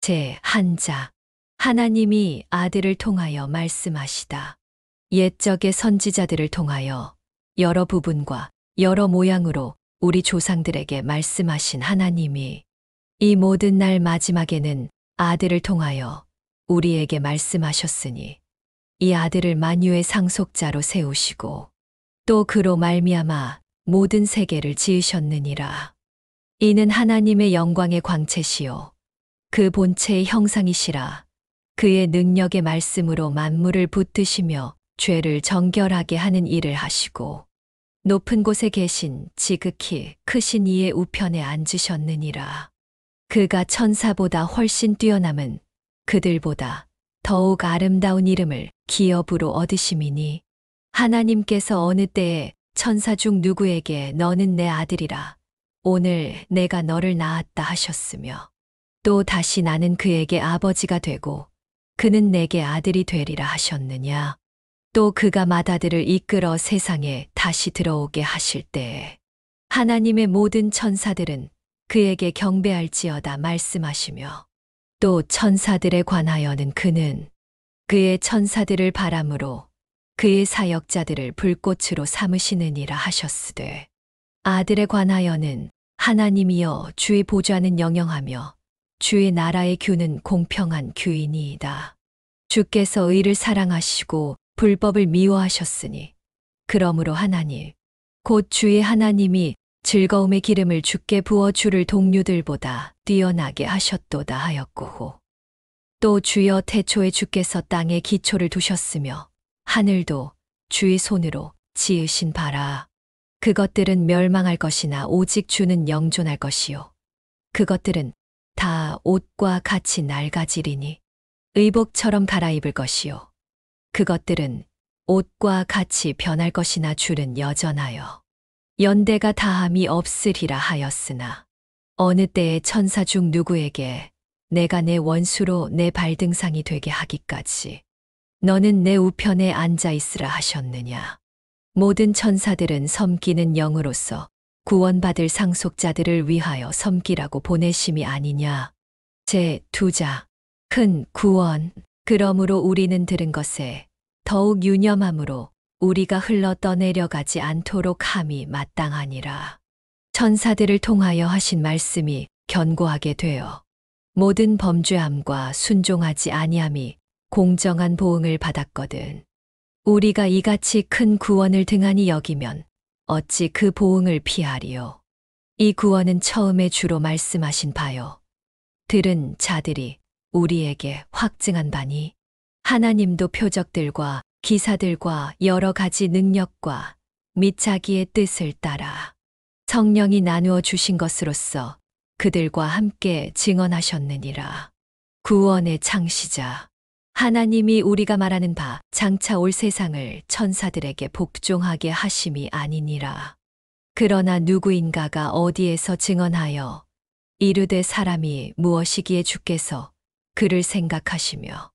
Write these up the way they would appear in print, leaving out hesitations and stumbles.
제1장. 하나님이 아들을 통하여 말씀하시다. 옛적의 선지자들을 통하여 여러 부분과 여러 모양으로 우리 조상들에게 말씀하신 하나님이 이 모든 날 마지막에는 아들을 통하여 우리에게 말씀하셨으니 이 아들을 만유의 상속자로 세우시고 또 그로 말미암아 모든 세계를 지으셨느니라. 이는 하나님의 영광의 광채시요 그 본체의 형상이시라. 그의 능력의 말씀으로 만물을 붙드시며 죄를 정결하게 하는 일을 하시고 높은 곳에 계신 지극히 크신 이의 우편에 앉으셨느니라. 그가 천사보다 훨씬 뛰어남은 그들보다 더욱 아름다운 이름을 기업으로 얻으심이니 하나님께서 어느 때에 천사 중 누구에게 너는 내 아들이라 오늘 내가 너를 낳았다 하셨으며 또 다시 나는 그에게 아버지가 되고 그는 내게 아들이 되리라 하셨느냐. 또 그가 맏아들을 이끌어 세상에 다시 들어오게 하실 때에 하나님의 모든 천사들은 그에게 경배할지어다 말씀하시며 또 천사들에 관하여는 그는 그의 천사들을 바람으로 그의 사역자들을 불꽃으로 삼으시느니라 하셨으되 아들에 관하여는 하나님이여 주의 보좌는 영영하며 주의 나라의 규는 공평한 규이니이다. 주께서 의를 사랑하시고 불법을 미워하셨으니 그러므로 하나님 곧 주의 하나님이 즐거움의 기름을 주께 부어 주를 동류들보다 뛰어나게 하셨도다 하였고 또 주여 태초에 주께서 땅에 기초를 두셨으며 하늘도 주의 손으로 지으신 바라. 그것들은 멸망할 것이나 오직 주는 영존할 것이요 그것들은 다 옷과 같이 낡아지리니 의복처럼 갈아입을 것이요 그것들은 옷과 같이 변할 것이나 주는 여전하여 연대가 다함이 없으리라 하였으나 어느 때에 천사 중 누구에게 내가 내 원수로 내 발등상이 되게 하기까지 너는 내 우편에 앉아 있으라 하셨느냐. 모든 천사들은 섬기는 영으로서 구원받을 상속자들을 위하여 섬기라고 보내심이 아니냐. 제2장. 큰 구원. 그러므로 우리는 들은 것에 더욱 유념함으로 우리가 흘러 떠내려가지 않도록 함이 마땅하니라. 천사들을 통하여 하신 말씀이 견고하게 되어 모든 범죄함과 순종하지 아니함이 공정한 보응을 받았거든. 우리가 이같이 큰 구원을 등한히 여기면 어찌 그 보응을 피하리요. 이 구원은 처음에 주로 말씀하신 바요. 들은 자들이 우리에게 확증한 바니 하나님도 표적들과 기사들과 여러 가지 능력과 및 자기의 뜻을 따라 성령이 나누어 주신 것으로서 그들과 함께 증언하셨느니라. 구원의 창시자. 하나님이 우리가 말하는 바 장차 올 세상을 천사들에게 복종하게 하심이 아니니라. 그러나 누구인가가 어디에서 증언하여 이르되 사람이 무엇이기에 주께서 그를 생각하시며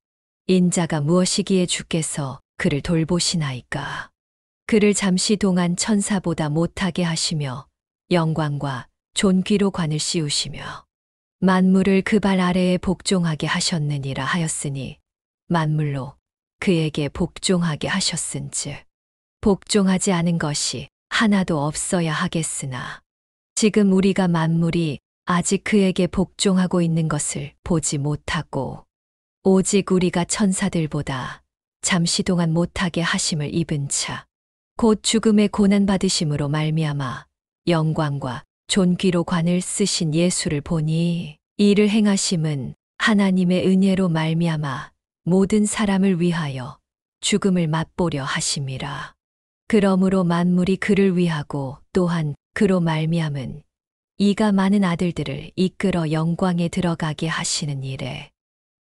인자가 무엇이기에 주께서 그를 돌보시나이까. 그를 잠시 동안 천사보다 못하게 하시며 영광과 존귀로 관을 씌우시며 만물을 그 발 아래에 복종하게 하셨느니라 하였으니 만물로 그에게 복종하게 하셨은즉 복종하지 않은 것이 하나도 없어야 하겠으나 지금 우리가 만물이 아직 그에게 복종하고 있는 것을 보지 못하고 오직 우리가 천사들보다 잠시 동안 못하게 하심을 입은 차 곧 죽음의 고난 받으심으로 말미암아 영광과 존귀로 관을 쓰신 예수를 보니 이를 행하심은 하나님의 은혜로 말미암아 모든 사람을 위하여 죽음을 맛보려 하심이라. 그러므로 만물이 그를 위하고 또한 그로 말미암은 이가 많은 아들들을 이끌어 영광에 들어가게 하시는 일에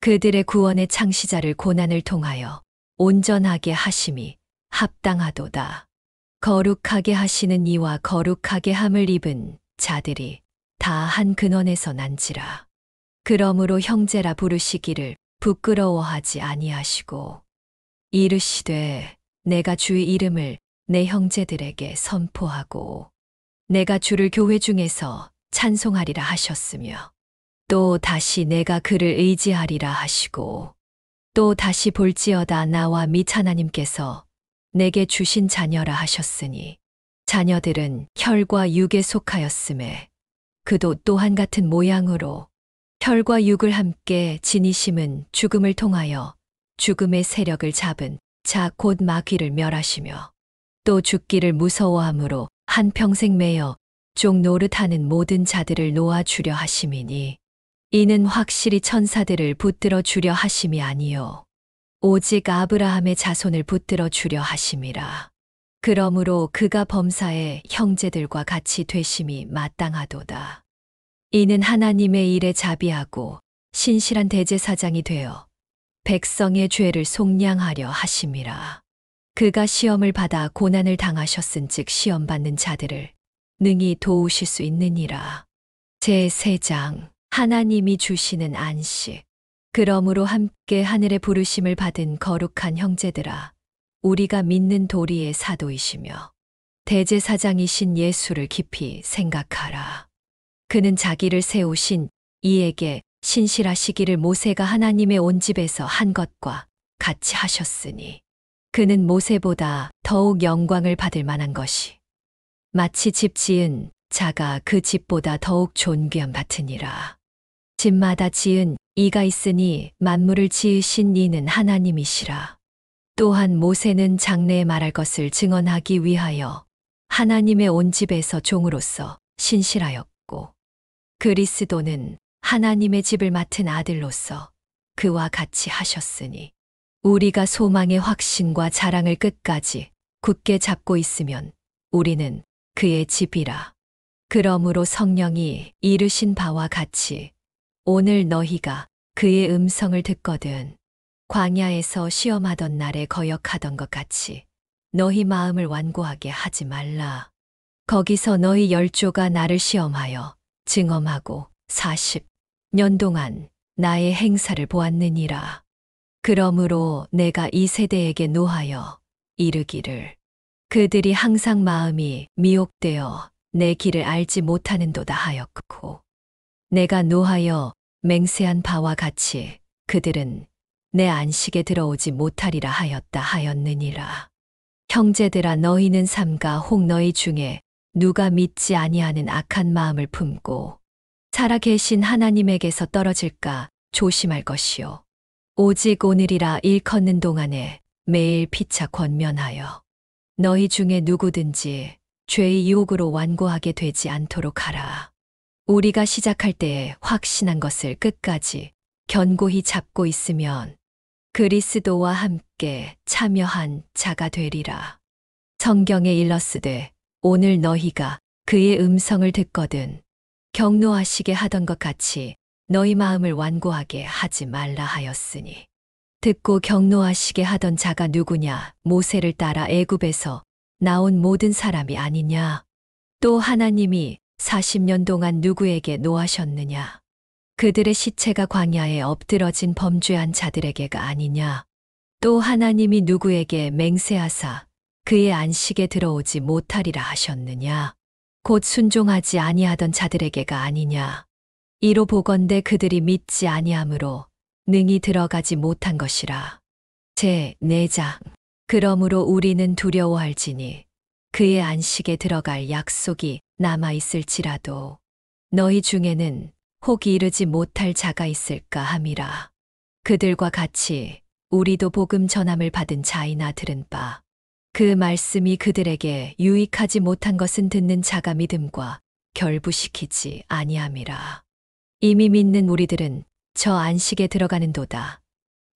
그들의 구원의 창시자를 고난을 통하여 온전하게 하심이 합당하도다. 거룩하게 하시는 이와 거룩하게 함을 입은 자들이 다 한 근원에서 난지라. 그러므로 형제라 부르시기를 부끄러워하지 아니하시고 이르시되 내가 주의 이름을 내 형제들에게 선포하고 내가 주를 교회 중에서 찬송하리라 하셨으며 또 다시 내가 그를 의지하리라 하시고 또 다시 볼지어다 나와 및 하나님께서 내게 주신 자녀라 하셨으니 자녀들은 혈과 육에 속하였음에 그도 또한 같은 모양으로 혈과 육을 함께 지니심은 죽음을 통하여 죽음의 세력을 잡은 자 곧 마귀를 멸하시며 또 죽기를 무서워함으로 한평생 매여 종 노릇하는 모든 자들을 놓아주려 하심이니 이는 확실히 천사들을 붙들어 주려 하심이 아니요 오직 아브라함의 자손을 붙들어 주려 하심이라. 그러므로 그가 범사의 형제들과 같이 되심이 마땅하도다. 이는 하나님의 일에 자비하고 신실한 대제사장이 되어 백성의 죄를 속량하려 하심이라. 그가 시험을 받아 고난을 당하셨은즉 시험받는 자들을 능히 도우실 수 있느니라. 제3장 하나님이 주시는 안식. 그러므로 함께 하늘의 부르심을 받은 거룩한 형제들아, 우리가 믿는 도리의 사도이시며 대제사장이신 예수를 깊이 생각하라. 그는 자기를 세우신 이에게 신실하시기를 모세가 하나님의 온 집에서 한 것과 같이 하셨으니 그는 모세보다 더욱 영광을 받을 만한 것이 마치 집 지은 자가 그 집보다 더욱 존귀함 같으니라. 집마다 지은 이가 있으니 만물을 지으신 이는 하나님이시라. 또한 모세는 장래에 말할 것을 증언하기 위하여 하나님의 온 집에서 종으로서 신실하였고 그리스도는 하나님의 집을 맡은 아들로서 그와 같이 하셨으니 우리가 소망의 확신과 자랑을 끝까지 굳게 잡고 있으면 우리는 그의 집이라. 그러므로 성령이 이르신 바와 같이 오늘 너희가 그의 음성을 듣거든 광야에서 시험하던 날에 거역하던 것 같이 너희 마음을 완고하게 하지 말라. 거기서 너희 열조가 나를 시험하여 증언하고 40년 동안 나의 행사를 보았느니라. 그러므로 내가 이 세대에게 노하여 이르기를 그들이 항상 마음이 미혹되어 내 길을 알지 못하는도다 하였고 내가 노하여 맹세한 바와 같이 그들은 내 안식에 들어오지 못하리라 하였다 하였느니라. 형제들아 너희는 삼가 혹 너희 중에 누가 믿지 아니하는 악한 마음을 품고 살아 계신 하나님에게서 떨어질까 조심할 것이요 오직 오늘이라 일컫는 동안에 매일 피차 권면하여 너희 중에 누구든지 죄의 유혹으로 완고하게 되지 않도록 하라. 우리가 시작할 때에 확신한 것을 끝까지 견고히 잡고 있으면 그리스도와 함께 참여한 자가 되리라. 성경에 일렀으되 오늘 너희가 그의 음성을 듣거든 경노하시게 하던 것 같이 너희 마음을 완고하게 하지 말라 하였으니 듣고 경노하시게 하던 자가 누구냐? 모세를 따라 애굽에서 나온 모든 사람이 아니냐? 또 하나님이 40년 동안 누구에게 노하셨느냐? 그들의 시체가 광야에 엎드러진 범죄한 자들에게가 아니냐? 또 하나님이 누구에게 맹세하사 그의 안식에 들어오지 못하리라 하셨느냐? 곧 순종하지 아니하던 자들에게가 아니냐? 이로 보건대 그들이 믿지 아니하므로 능히 들어가지 못한 것이라. 제4장 그러므로 우리는 두려워할지니 그의 안식에 들어갈 약속이 남아있을지라도 너희 중에는 혹 이르지 못할 자가 있을까 함이라. 그들과 같이 우리도 복음 전함을 받은 자이나 들은 바 그 말씀이 그들에게 유익하지 못한 것은 듣는 자가 믿음과 결부시키지 아니함이라. 이미 믿는 우리들은 저 안식에 들어가는도다.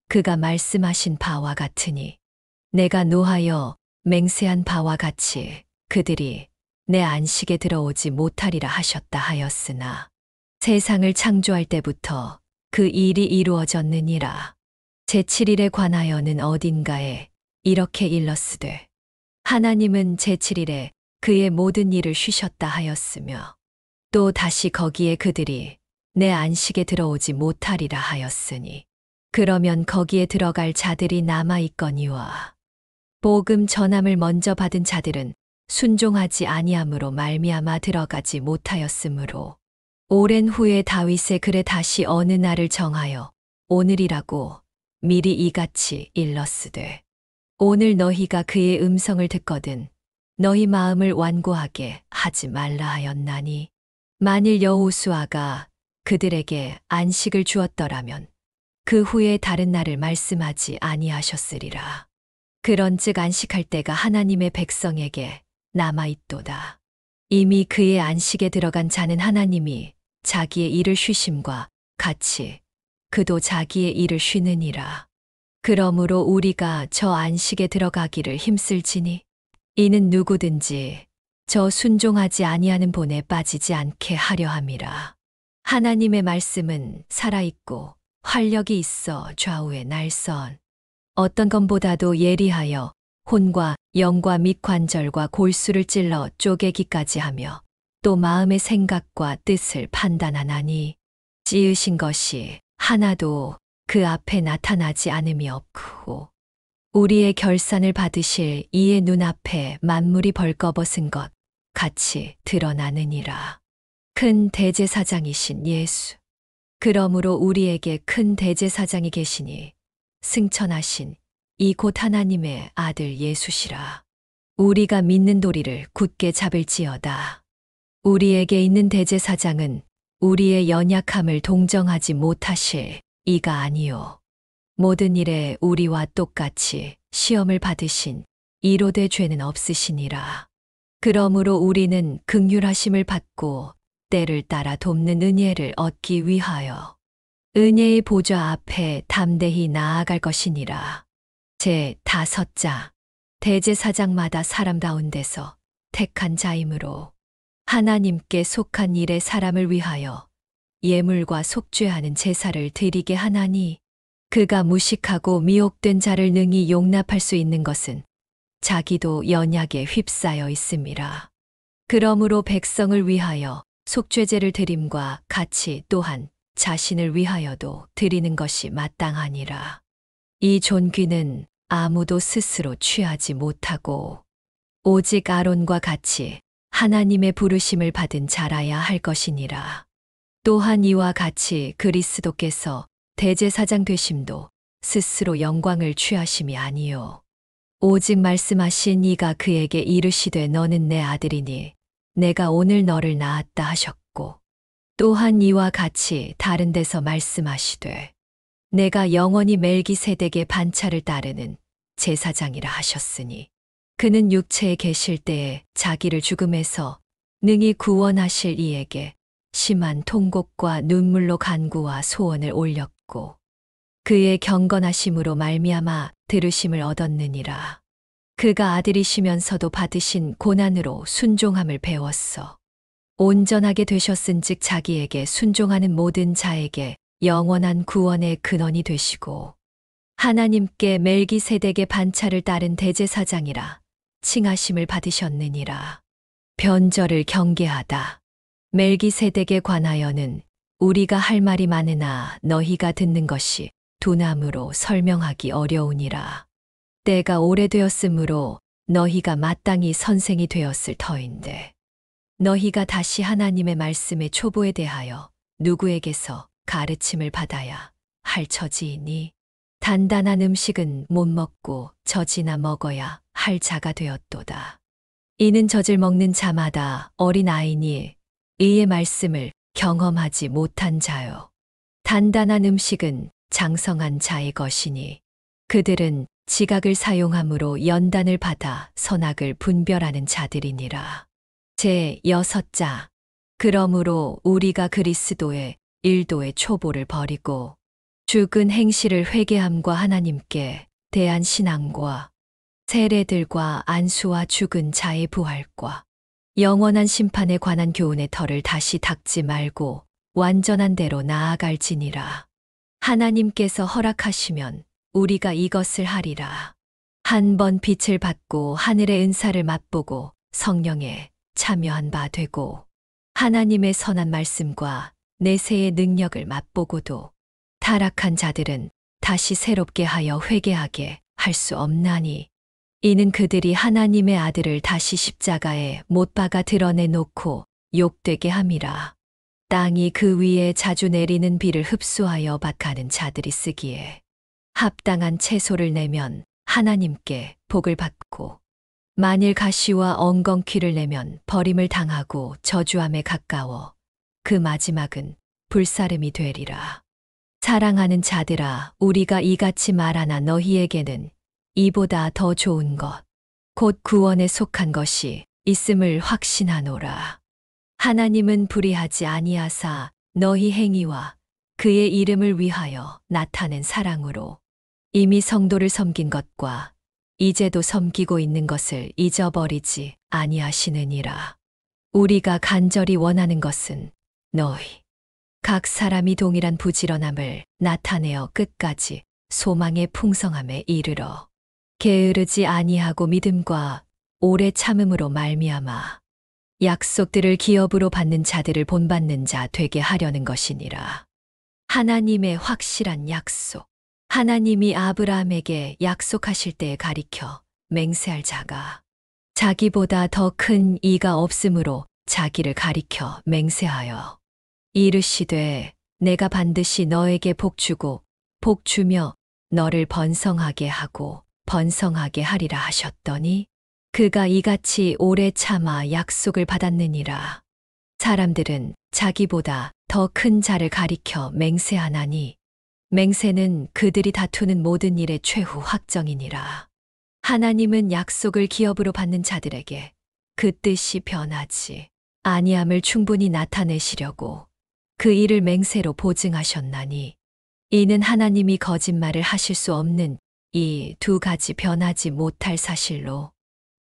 그가 말씀하신 바와 같으니 내가 노하여 맹세한 바와 같이 그들이 내 안식에 들어오지 못하리라 하셨다 하였으나 세상을 창조할 때부터 그 일이 이루어졌느니라. 제7일에 관하여는 어딘가에 이렇게 일렀으되 하나님은 제7일에 그의 모든 일을 쉬셨다 하였으며 또 다시 거기에 그들이 내 안식에 들어오지 못하리라 하였으니 그러면 거기에 들어갈 자들이 남아있거니와 복음 전함을 먼저 받은 자들은 순종하지 아니함으로 말미암아 들어가지 못하였으므로 오랜 후에 다윗의 글에 다시 어느 날을 정하여 오늘이라고 미리 이같이 일렀으되 오늘 너희가 그의 음성을 듣거든 너희 마음을 완고하게 하지 말라 하였나니 만일 여호수아가 그들에게 안식을 주었더라면 그 후에 다른 날을 말씀하지 아니하셨으리라. 그런즉 안식할 때가 하나님의 백성에게 남아있도다. 이미 그의 안식에 들어간 자는 하나님이 자기의 일을 쉬심과 같이 그도 자기의 일을 쉬느니라. 그러므로 우리가 저 안식에 들어가기를 힘쓸지니 이는 누구든지 저 순종하지 아니하는 본에 빠지지 않게 하려 함이라. 하나님의 말씀은 살아있고 활력이 있어 좌우에 날선 어떤 것보다도 예리하여 혼과 영과 및 관절과 골수를 찔러 쪼개기까지 하며 또 마음의 생각과 뜻을 판단하나니 지으신 것이 하나도 그 앞에 나타나지 않음이 없고 우리의 결산을 받으실 이의 눈앞에 만물이 벌거벗은 것 같이 드러나느니라. 큰 대제사장이신 예수. 그러므로 우리에게 큰 대제사장이 계시니 승천하신 이 곧 하나님의 아들 예수시라. 우리가 믿는 도리를 굳게 잡을지어다. 우리에게 있는 대제사장은 우리의 연약함을 동정하지 못하실 이가 아니요 모든 일에 우리와 똑같이 시험을 받으신 이로되 죄는 없으시니라. 그러므로 우리는 긍휼하심을 받고 때를 따라 돕는 은혜를 얻기 위하여 은혜의 보좌 앞에 담대히 나아갈 것이니라. 제 5자 대제사장마다 사람다운 데서 택한 자이므로 하나님께 속한 일에 사람을 위하여 예물과 속죄하는 제사를 드리게 하나니 그가 무식하고 미혹된 자를 능히 용납할 수 있는 것은 자기도 연약에 휩싸여 있음이라. 그러므로 백성을 위하여 속죄제를 드림과 같이 또한 자신을 위하여도 드리는 것이 마땅하니라. 이 존귀는 아무도 스스로 취하지 못하고 오직 아론과 같이 하나님의 부르심을 받은 자라야 할 것이니라. 또한 이와 같이 그리스도께서 대제사장 되심도 스스로 영광을 취하심이 아니요 오직 말씀하신 이가 그에게 이르시되 너는 내 아들이니 내가 오늘 너를 낳았다 하셨고 또한 이와 같이 다른 데서 말씀하시되 내가 영원히 멜기세덱의 반차를 따르는 제사장이라 하셨으니 그는 육체에 계실 때에 자기를 죽음에서 능히 구원하실 이에게 심한 통곡과 눈물로 간구와 소원을 올렸고 그의 경건하심으로 말미암아 들으심을 얻었느니라. 그가 아들이시면서도 받으신 고난으로 순종함을 배웠어. 온전하게 되셨은즉 자기에게 순종하는 모든 자에게 영원한 구원의 근원이 되시고 하나님께 멜기세덱의 반차를 따른 대제사장이라 칭하심을 받으셨느니라. 변절을 경계하다. 멜기세덱에 관하여는 우리가 할 말이 많으나 너희가 듣는 것이 두나무로 설명하기 어려우니라. 때가 오래되었으므로 너희가 마땅히 선생이 되었을 터인데 너희가 다시 하나님의 말씀의 초보에 대하여 누구에게서 가르침을 받아야 할 처지이니 단단한 음식은 못 먹고 젖이나 먹어야 할 자가 되었도다. 이는 젖을 먹는 자마다 어린 아이니 이의 말씀을 경험하지 못한 자요. 단단한 음식은 장성한 자의 것이니 그들은 지각을 사용함으로 연단을 받아 선악을 분별하는 자들이니라. 제 6자. 그러므로 우리가 그리스도의 일도의 초보를 버리고 죽은 행실을 회개함과 하나님께 대한 신앙과 세례들과 안수와 죽은 자의 부활과 영원한 심판에 관한 교훈의 털을 다시 닦지 말고 완전한 대로 나아갈지니라. 하나님께서 허락하시면 우리가 이것을 하리라. 한 번 빛을 받고 하늘의 은사를 맛보고 성령에 참여한 바 되고 하나님의 선한 말씀과 내세의 능력을 맛보고도 타락한 자들은 다시 새롭게 하여 회개하게 할 수 없나니 이는 그들이 하나님의 아들을 다시 십자가에 못 박아 드러내 놓고 욕되게 함이라. 땅이 그 위에 자주 내리는 비를 흡수하여 박하는 자들이 쓰기에 합당한 채소를 내면 하나님께 복을 받고 만일 가시와 엉겅퀴를 내면 버림을 당하고 저주함에 가까워 그 마지막은 불사름이 되리라. 사랑하는 자들아, 우리가 이같이 말하나 너희에게는 이보다 더 좋은 것, 곧 구원에 속한 것이 있음을 확신하노라. 하나님은 불의하지 아니하사 너희 행위와 그의 이름을 위하여 나타낸 사랑으로 이미 성도를 섬긴 것과 이제도 섬기고 있는 것을 잊어버리지 아니하시느니라. 우리가 간절히 원하는 것은 너희 각 사람이 동일한 부지런함을 나타내어 끝까지 소망의 풍성함에 이르러 게으르지 아니하고 믿음과 오래 참음으로 말미암아 약속들을 기업으로 받는 자들을 본받는 자 되게 하려는 것이니라. 하나님의 확실한 약속. 하나님이 아브라함에게 약속하실 때에 가리켜 맹세할 자가 자기보다 더 큰 이가 없으므로 자기를 가리켜 맹세하여 이르시되 내가 반드시 너에게 복 주고 복 주며 너를 번성하게 하고 번성하게 하리라 하셨더니 그가 이같이 오래 참아 약속을 받았느니라. 사람들은 자기보다 더 큰 자를 가리켜 맹세하나니 맹세는 그들이 다투는 모든 일의 최후 확정이니라. 하나님은 약속을 기업으로 받는 자들에게 그 뜻이 변하지 아니함을 충분히 나타내시려고 그 일을 맹세로 보증하셨나니 이는 하나님이 거짓말을 하실 수 없는 이 두 가지 변하지 못할 사실로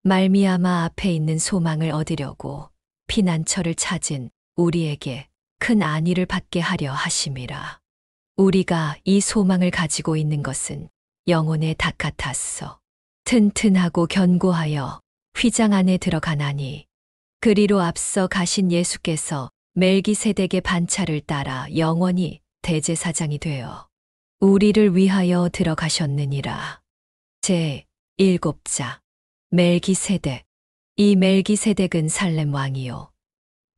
말미암아 앞에 있는 소망을 얻으려고 피난처를 찾은 우리에게 큰 안위를 받게 하려 하심이라. 우리가 이 소망을 가지고 있는 것은 영혼의 닭 같았어. 튼튼하고 견고하여 휘장 안에 들어가나니 그리로 앞서 가신 예수께서 멜기세덱의 반차를 따라 영원히 대제사장이 되어 우리를 위하여 들어가셨느니라. 제 7자 멜기세덱. 이 멜기세덱은 살렘 왕이요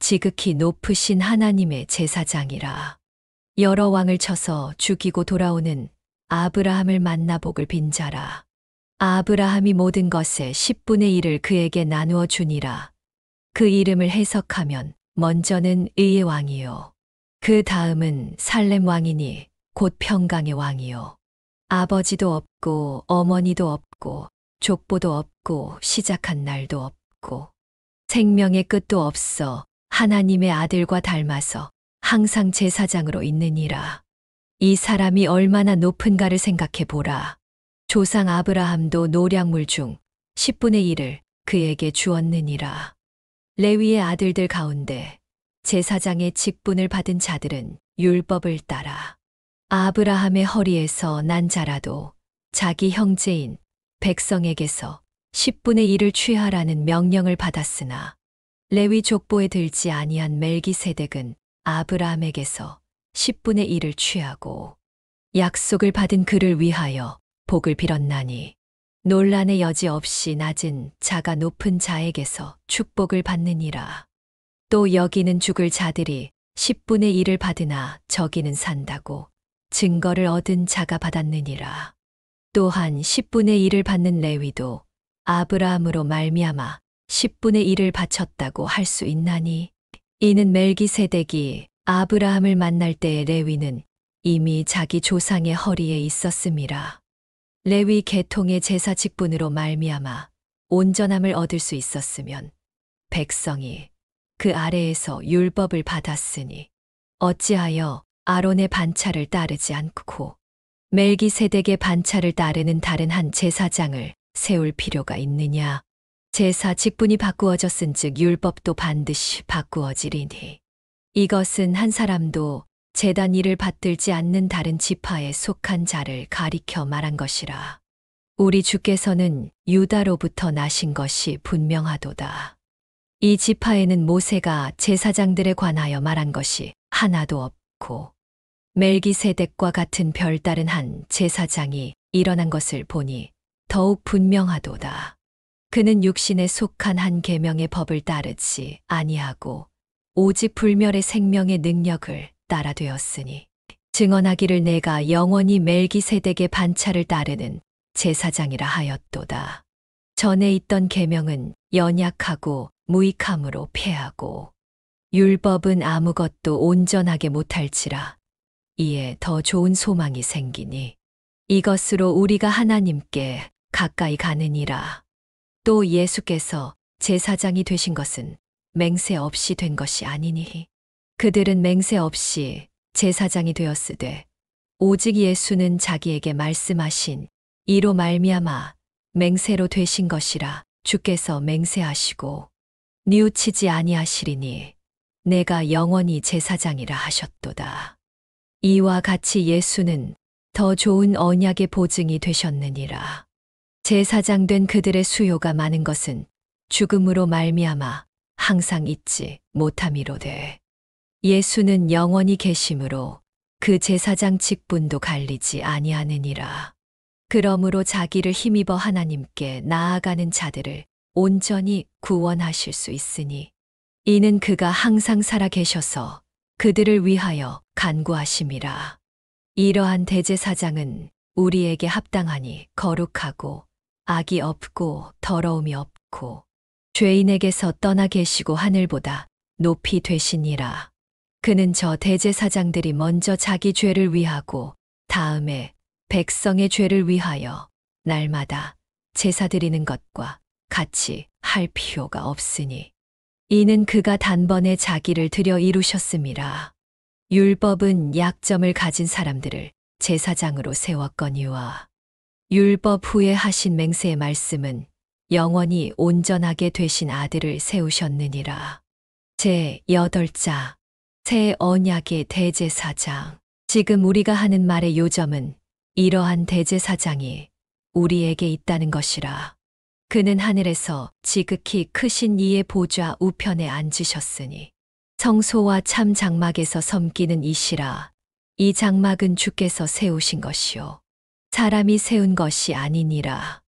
지극히 높으신 하나님의 제사장이라. 여러 왕을 쳐서 죽이고 돌아오는 아브라함을 만나 복을 빈 자라. 아브라함이 모든 것의 10분의 1을 그에게 나누어 주니라. 그 이름을 해석하면 먼저는 의의 왕이요 그 다음은 살렘 왕이니 곧 평강의 왕이요 아버지도 없고 어머니도 없고 족보도 없고 시작한 날도 없고 생명의 끝도 없어 하나님의 아들과 닮아서 항상 제사장으로 있느니라. 이 사람이 얼마나 높은가를 생각해 보라. 조상 아브라함도 노량물 중 10분의 1을 그에게 주었느니라. 레위의 아들들 가운데 제사장의 직분을 받은 자들은 율법을 따라 아브라함의 허리에서 난 자라도 자기 형제인 백성에게서 10분의 1을 취하라는 명령을 받았으나 레위 족보에 들지 아니한 멜기세덱은 아브라함에게서 10분의 1을 취하고 약속을 받은 그를 위하여 복을 빌었나니 논란의 여지 없이 낮은 자가 높은 자에게서 축복을 받느니라. 또 여기는 죽을 자들이 10분의 1을 받으나 저기는 산다고 증거를 얻은 자가 받았느니라. 또한 10분의 1을 받는 레위도 아브라함으로 말미암아 10분의 1을 바쳤다고 할 수 있나니 이는 멜기세덱이 아브라함을 만날 때의 레위는 이미 자기 조상의 허리에 있었음이라. 레위 계통의 제사 직분으로 말미암아 온전함을 얻을 수 있었으면 백성이 그 아래에서 율법을 받았으니 어찌하여 아론의 반차를 따르지 않고 멜기세덱의 반차를 따르는 다른 한 제사장을 세울 필요가 있느냐. 제사 직분이 바꾸어졌은즉 율법도 반드시 바꾸어지리니 이것은 한 사람도 제단 일을 받들지 않는 다른 지파에 속한 자를 가리켜 말한 것이라. 우리 주께서는 유다로부터 나신 것이 분명하도다. 이 지파에는 모세가 제사장들에 관하여 말한 것이 하나도 없고 멜기세덱과 같은 별다른 한 제사장이 일어난 것을 보니 더욱 분명하도다. 그는 육신에 속한 한 계명의 법을 따르지 아니하고 오직 불멸의 생명의 능력을 따라 되었으니 증언하기를 내가 영원히 멜기세덱의 반차를 따르는 제사장이라 하였도다. 전에 있던 계명은 연약하고 무익함으로 패하고 율법은 아무것도 온전하게 못할지라. 이에 더 좋은 소망이 생기니 이것으로 우리가 하나님께 가까이 가느니라. 또 예수께서 제사장이 되신 것은 맹세 없이 된 것이 아니니 그들은 맹세 없이 제사장이 되었으되 오직 예수는 자기에게 말씀하신 이로 말미암아 맹세로 되신 것이라. 주께서 맹세하시고 뉘우치지 아니하시리니 내가 영원히 제사장이라 하셨도다. 이와 같이 예수는 더 좋은 언약의 보증이 되셨느니라. 제사장 된 그들의 수요가 많은 것은 죽음으로 말미암아 항상 잊지 못함이로되 예수는 영원히 계심으로 그 제사장 직분도 갈리지 아니하느니라. 그러므로 자기를 힘입어 하나님께 나아가는 자들을 온전히 구원하실 수 있으니 이는 그가 항상 살아 계셔서 그들을 위하여 간구하심이라. 이러한 대제사장은 우리에게 합당하니 거룩하고 악이 없고 더러움이 없고 죄인에게서 떠나 계시고 하늘보다 높이 되시니라. 그는 저 대제사장들이 먼저 자기 죄를 위하고 다음에 백성의 죄를 위하여 날마다 제사 드리는 것과 같이 할 필요가 없으니 이는 그가 단번에 자기를 들여 이루셨음이라. 율법은 약점을 가진 사람들을 제사장으로 세웠거니와 율법 후에 하신 맹세의 말씀은 영원히 온전하게 되신 아들을 세우셨느니라. 제8자 새 언약의 대제사장. 지금 우리가 하는 말의 요점은 이러한 대제사장이 우리에게 있다는 것이라. 그는 하늘에서 지극히 크신 이의 보좌 우편에 앉으셨으니 성소와 참 장막에서 섬기는 이시라. 이 장막은 주께서 세우신 것이요 사람이 세운 것이 아니니라.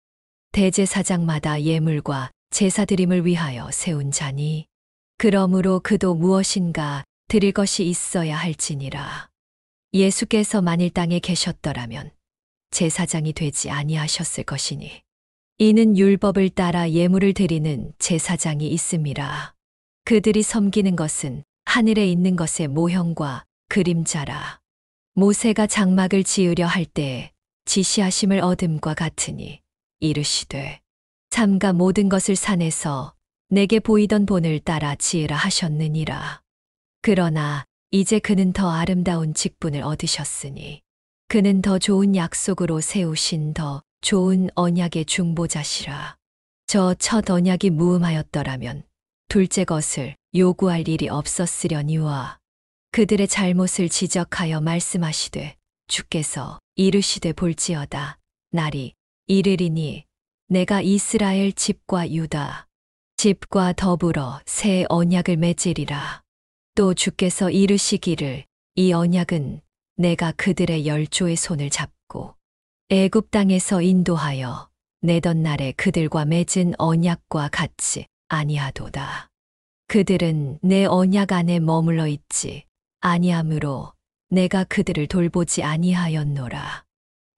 대제사장마다 예물과 제사드림을 위하여 세운 자니 그러므로 그도 무엇인가 드릴 것이 있어야 할지니라. 예수께서 만일 땅에 계셨더라면 제사장이 되지 아니하셨을 것이니 이는 율법을 따라 예물을 드리는 제사장이 있음이라. 그들이 섬기는 것은 하늘에 있는 것의 모형과 그림자라. 모세가 장막을 지으려 할 때에 지시하심을 얻음과 같으니 이르시되 삼가 모든 것을 산에서 내게 보이던 본을 따라 지으라 하셨느니라. 그러나 이제 그는 더 아름다운 직분을 얻으셨으니 그는 더 좋은 약속으로 세우신 더 좋은 언약의 중보자시라. 저 첫 언약이 무음하였더라면 둘째 것을 요구할 일이 없었으려니와 그들의 잘못을 지적하여 말씀하시되 주께서 이르시되 볼지어다 날이 이르리니 내가 이스라엘 집과 유다 집과 더불어 새 언약을 맺으리라. 또 주께서 이르시기를 이 언약은 내가 그들의 열조의 손을 잡고 애굽 땅에서 인도하여 내던 날에 그들과 맺은 언약과 같이 아니하도다. 그들은 내 언약 안에 머물러 있지 아니하므로 내가 그들을 돌보지 아니하였노라.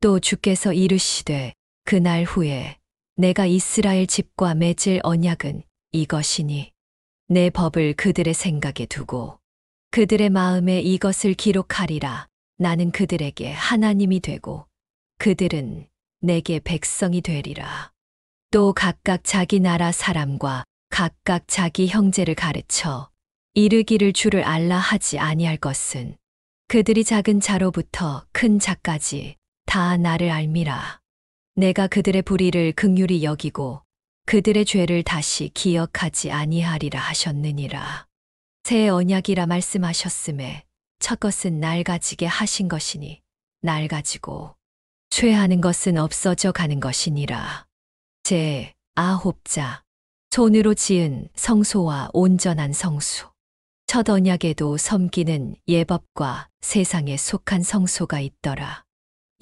또 주께서 이르시되 그날 후에 내가 이스라엘 집과 맺을 언약은 이것이니 내 법을 그들의 생각에 두고 그들의 마음에 이것을 기록하리라. 나는 그들에게 하나님이 되고 그들은 내게 백성이 되리라. 또 각각 자기 나라 사람과 각각 자기 형제를 가르쳐 이르기를 주를 알라 하지 아니할 것은 그들이 작은 자로부터 큰 자까지 다 나를 알미라. 내가 그들의 불의를 긍휼히 여기고 그들의 죄를 다시 기억하지 아니하리라 하셨느니라. 새 언약이라 말씀하셨음에 첫 것은 낡아지게 하신 것이니 낡아지고 쇠하는 것은 없어져 가는 것이니라. 제9자 손으로 지은 성소와 온전한 성수. 첫 언약에도 섬기는 예법과 세상에 속한 성소가 있더라.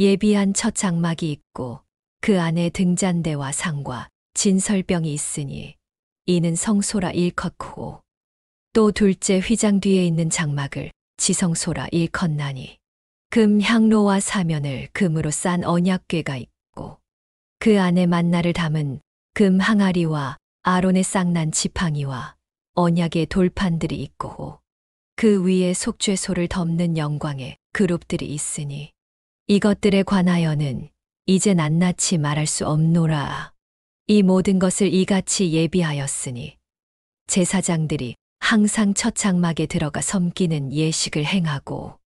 예비한 첫 장막이 있고 그 안에 등잔대와 상과 진설병이 있으니 이는 성소라 일컫고 또 둘째 휘장 뒤에 있는 장막을 지성소라 일컫나니 금 향로와 사면을 금으로 싼 언약궤가 있고 그 안에 만나를 담은 금 항아리와 아론의 쌍난 지팡이와 언약의 돌판들이 있고 그 위에 속죄소를 덮는 영광의 그룹들이 있으니 이것들에 관하여는 이제 낱낱이 말할 수 없노라. 이 모든 것을 이같이 예비하였으니 제사장들이 항상 첫 장막에 들어가 섬기는 예식을 행하고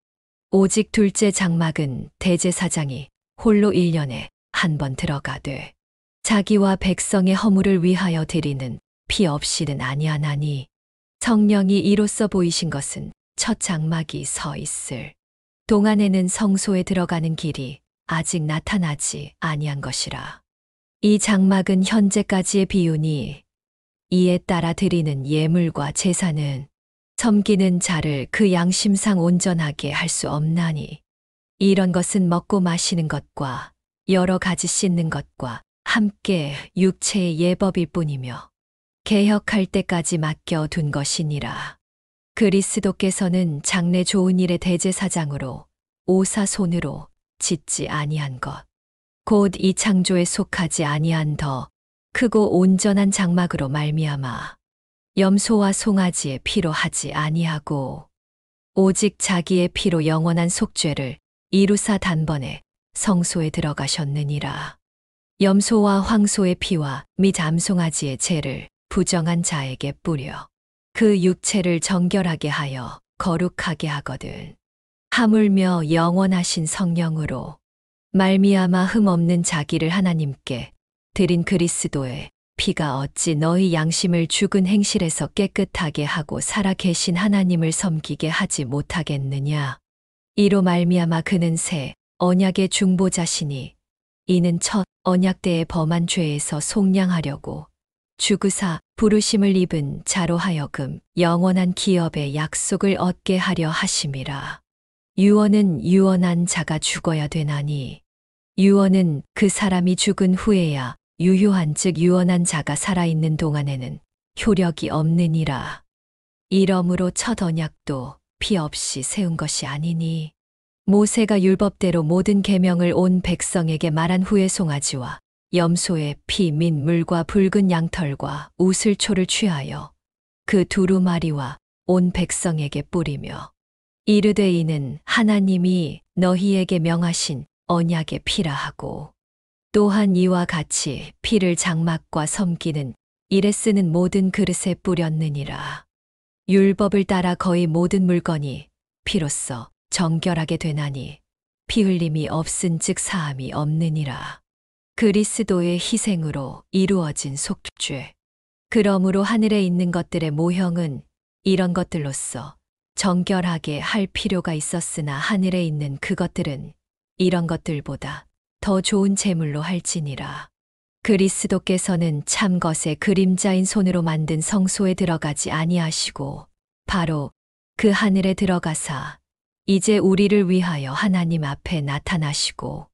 오직 둘째 장막은 대제사장이 홀로 1년에 한 번 들어가되 자기와 백성의 허물을 위하여 드리는 피 없이는 아니하나니 성령이 이로써 보이신 것은 첫 장막이 서 있을 동안에는 성소에 들어가는 길이 아직 나타나지 아니한 것이라. 이 장막은 현재까지의 비유니 이에 따라 드리는 예물과 제사는 섬기는 자를 그 양심상 온전하게 할 수 없나니 이런 것은 먹고 마시는 것과 여러 가지 씻는 것과 함께 육체의 예법일 뿐이며 개혁할 때까지 맡겨둔 것이니라. 그리스도께서는 장래 좋은 일의 대제사장으로 오사손으로 짓지 아니한 것 곧 이 창조에 속하지 아니한 더 크고 온전한 장막으로 말미암아 염소와 송아지의 피로 하지 아니하고 오직 자기의 피로 영원한 속죄를 이루사 단번에 성소에 들어가셨느니라. 염소와 황소의 피와 및 암송아지의 죄를 부정한 자에게 뿌려 그 육체를 정결하게 하여 거룩하게 하거든. 하물며 영원하신 성령으로 말미암아 흠없는 자기를 하나님께 드린 그리스도의 피가 어찌 너희 양심을 죽은 행실에서 깨끗하게 하고 살아 계신 하나님을 섬기게 하지 못하겠느냐. 이로 말미암아 그는 새 언약의 중보자시니 이는 첫 언약 때에 범한 죄에서 속량하려고 죽으사 부르심을 입은 자로 하여금 영원한 기업의 약속을 얻게 하려 하심이라. 유언은 유언한 자가 죽어야 되나니 유언은 그 사람이 죽은 후에야 유효한즉 유언한 자가 살아있는 동안에는 효력이 없느니라. 이러므로 첫 언약도 피 없이 세운 것이 아니니 모세가 율법대로 모든 계명을 온 백성에게 말한 후에 송아지와 염소의 피 및 물과 붉은 양털과 우슬초를 취하여 그 두루마리와 온 백성에게 뿌리며 이르되 이는 하나님이 너희에게 명하신 언약의 피라 하고 또한 이와 같이 피를 장막과 섬기는 일에 쓰는 모든 그릇에 뿌렸느니라. 율법을 따라 거의 모든 물건이 피로써 정결하게 되나니 피 흘림이 없은즉 사함이 없느니라. 그리스도의 희생으로 이루어진 속죄. 그러므로 하늘에 있는 것들의 모형은 이런 것들로서 정결하게 할 필요가 있었으나 하늘에 있는 그것들은 이런 것들보다 더 좋은 제물로 할지니라. 그리스도께서는 참 것의 그림자인 손으로 만든 성소에 들어가지 아니하시고 바로 그 하늘에 들어가사 이제 우리를 위하여 하나님 앞에 나타나시고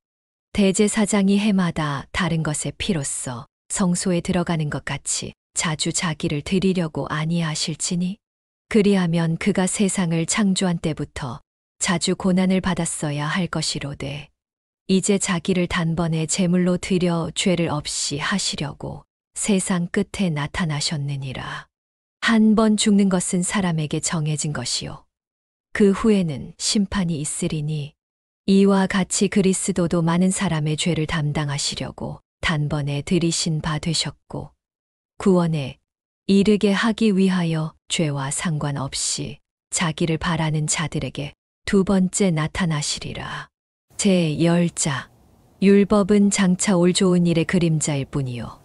대제사장이 해마다 다른 것의 피로써 성소에 들어가는 것 같이 자주 자기를 드리려고 아니하실지니 그리하면 그가 세상을 창조한 때부터 자주 고난을 받았어야 할 것이로되 이제 자기를 단번에 제물로 드려 죄를 없이 하시려고 세상 끝에 나타나셨느니라. 한 번 죽는 것은 사람에게 정해진 것이요 그 후에는 심판이 있으리니 이와 같이 그리스도도 많은 사람의 죄를 담당하시려고 단번에 들이신 바 되셨고 구원에 이르게 하기 위하여 죄와 상관없이 자기를 바라는 자들에게 두 번째 나타나시리라. 제10자 율법은 장차 올 좋은 일의 그림자일 뿐이요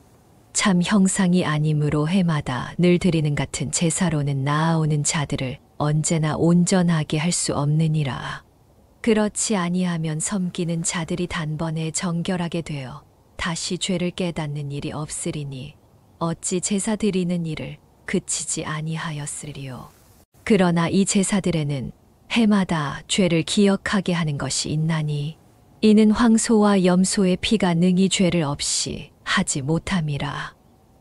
참 형상이 아니므로 해마다 늘 드리는 같은 제사로는 나아오는 자들을 언제나 온전하게 할 수 없느니라. 그렇지 아니하면 섬기는 자들이 단번에 정결하게 되어 다시 죄를 깨닫는 일이 없으리니 어찌 제사 드리는 일을 그치지 아니하였으리요. 그러나 이 제사들에는 해마다 죄를 기억하게 하는 것이 있나니 이는 황소와 염소의 피가 능히 죄를 없이 하지 못함이라.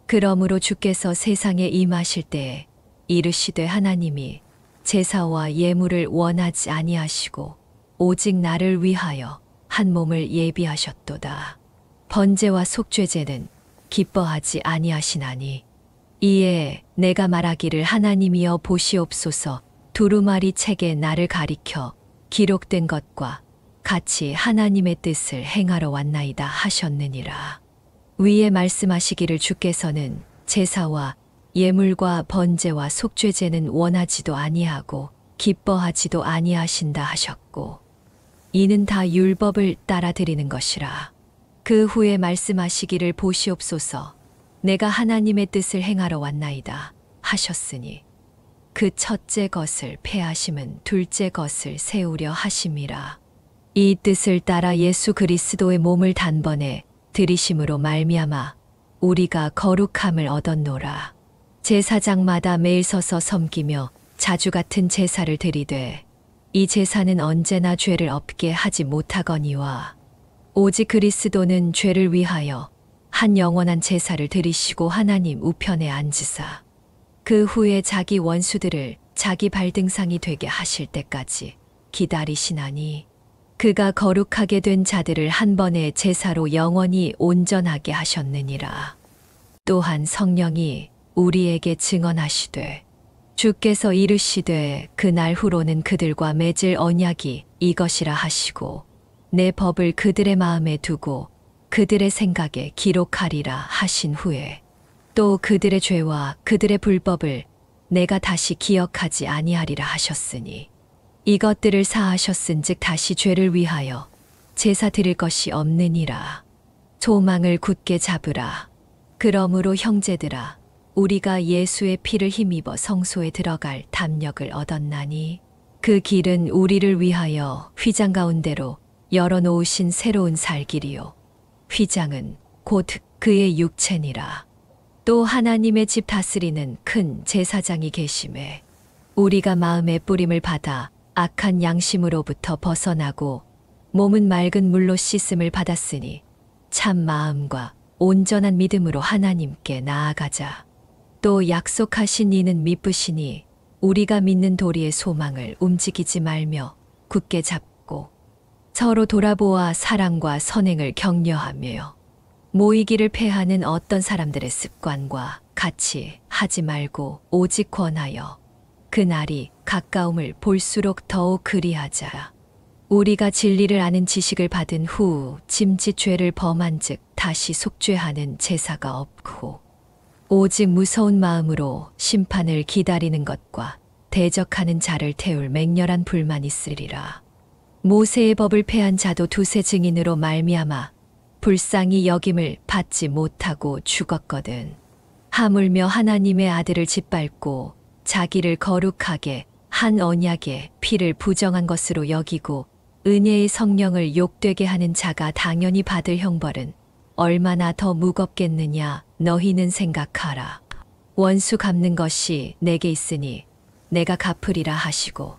그러므로 주께서 세상에 임하실 때에 이르시되 하나님이 제사와 예물을 원하지 아니하시고 오직 나를 위하여 한 몸을 예비하셨도다. 번제와 속죄제는 기뻐하지 아니하시나니 이에 내가 말하기를 하나님이여 보시옵소서 두루마리 책에 나를 가리켜 기록된 것과 같이 하나님의 뜻을 행하러 왔나이다 하셨느니라. 위에 말씀하시기를 주께서는 제사와 예물과 번제와 속죄제는 원하지도 아니하고 기뻐하지도 아니하신다 하셨고 이는 다 율법을 따라 드리는 것이라. 그 후에 말씀하시기를 보시옵소서 내가 하나님의 뜻을 행하러 왔나이다 하셨으니 그 첫째 것을 폐하심은 둘째 것을 세우려 하심이라. 이 뜻을 따라 예수 그리스도의 몸을 단번에 들이심으로 말미암아 우리가 거룩함을 얻었노라. 제사장마다 매일 서서 섬기며 자주 같은 제사를 드리되 이 제사는 언제나 죄를 없게 하지 못하거니와 오직 그리스도는 죄를 위하여 한 영원한 제사를 드리시고 하나님 우편에 앉으사 그 후에 자기 원수들을 자기 발등상이 되게 하실 때까지 기다리시나니 그가 거룩하게 된 자들을 한 번의 제사로 영원히 온전하게 하셨느니라. 또한 성령이 우리에게 증언하시되 주께서 이르시되 그날 후로는 그들과 맺을 언약이 이것이라 하시고 내 법을 그들의 마음에 두고 그들의 생각에 기록하리라 하신 후에 또 그들의 죄와 그들의 불법을 내가 다시 기억하지 아니하리라 하셨으니 이것들을 사하셨은즉 다시 죄를 위하여 제사 드릴 것이 없느니라. 소망을 굳게 잡으라. 그러므로 형제들아 우리가 예수의 피를 힘입어 성소에 들어갈 담력을 얻었나니 그 길은 우리를 위하여 휘장 가운데로 열어놓으신 새로운 살길이요 휘장은 곧 그의 육체니라. 또 하나님의 집 다스리는 큰 제사장이 계심에 우리가 마음의 뿌림을 받아 악한 양심으로부터 벗어나고 몸은 맑은 물로 씻음을 받았으니 참 마음과 온전한 믿음으로 하나님께 나아가자. 또 약속하신 이는 미쁘시니 우리가 믿는 도리의 소망을 움직이지 말며 굳게 잡고 서로 돌아보아 사랑과 선행을 격려하며 모이기를 패하는 어떤 사람들의 습관과 같이 하지 말고 오직 권하여 그날이 가까움을 볼수록 더욱 그리하자. 우리가 진리를 아는 지식을 받은 후 짐짓 죄를 범한 즉 다시 속죄하는 제사가 없고 오직 무서운 마음으로 심판을 기다리는 것과 대적하는 자를 태울 맹렬한 불만 있으리라. 모세의 법을 폐한 자도 두세 증인으로 말미암아 불쌍히 여김을 받지 못하고 죽었거든. 하물며 하나님의 아들을 짓밟고 자기를 거룩하게 한 언약의 피를 부정한 것으로 여기고 은혜의 성령을 욕되게 하는 자가 당연히 받을 형벌은 얼마나 더 무겁겠느냐 너희는 생각하라. 원수 갚는 것이 내게 있으니 내가 갚으리라 하시고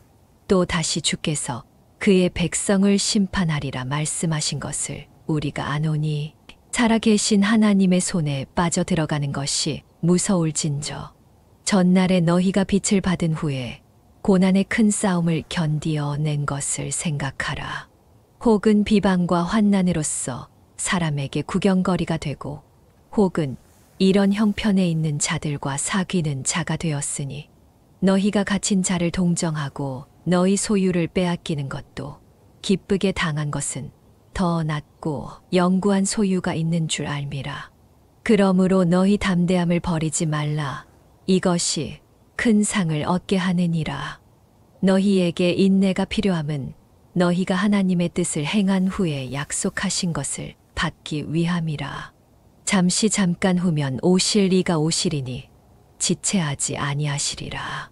또 다시 주께서 그의 백성을 심판하리라 말씀하신 것을 우리가 아노니 살아계신 하나님의 손에 빠져 들어가는 것이 무서울진저 전날에 너희가 빛을 받은 후에 고난의 큰 싸움을 견디어 낸 것을 생각하라. 혹은 비방과 환난으로서 사람에게 구경거리가 되고 혹은 이런 형편에 있는 자들과 사귀는 자가 되었으니 너희가 갇힌 자를 동정하고 너희 소유를 빼앗기는 것도 기쁘게 당한 것은 더 낫고 영구한 소유가 있는 줄 알미라. 그러므로 너희 담대함을 버리지 말라. 이것이 큰 상을 얻게 하느니라. 너희에게 인내가 필요함은 너희가 하나님의 뜻을 행한 후에 약속하신 것을 받기 위함이라. 잠시 잠깐 후면 오실 이가 오시리니 지체하지 아니하시리라.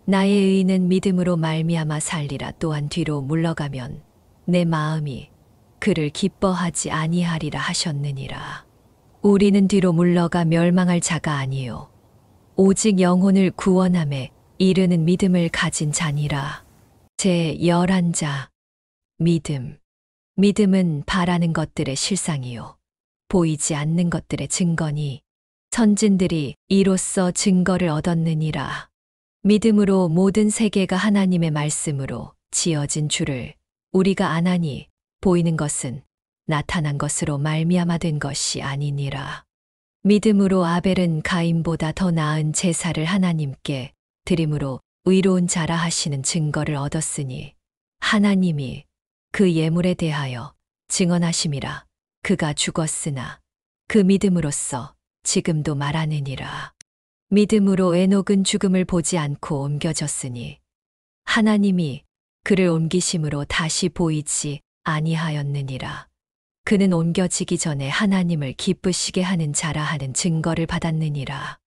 나의 의인은 믿음으로 말미암아 살리라. 또한 뒤로 물러가면 내 마음이 그를 기뻐하지 아니하리라 하셨느니라. 우리는 뒤로 물러가 멸망할 자가 아니요 오직 영혼을 구원함에 이르는 믿음을 가진 자니라. 제 11자 믿음. 믿음은 바라는 것들의 실상이요 보이지 않는 것들의 증거니 선진들이 이로써 증거를 얻었느니라. 믿음으로 모든 세계가 하나님의 말씀으로 지어진 줄을 우리가 아나니 보이는 것은 나타난 것으로 말미암아 된 것이 아니니라. 믿음으로 아벨은 가인보다 더 나은 제사를 하나님께 드림으로 의로운 자라 하시는 증거를 얻었으니 하나님이 그 예물에 대하여 증언하심이라. 그가 죽었으나 그 믿음으로써 지금도 말하느니라. 믿음으로 에녹은 죽음을 보지 않고 옮겨졌으니 하나님이 그를 옮기심으로 다시 보이지 아니하였느니라. 그는 옮겨지기 전에 하나님을 기쁘시게 하는 자라 하는 증거를 받았느니라.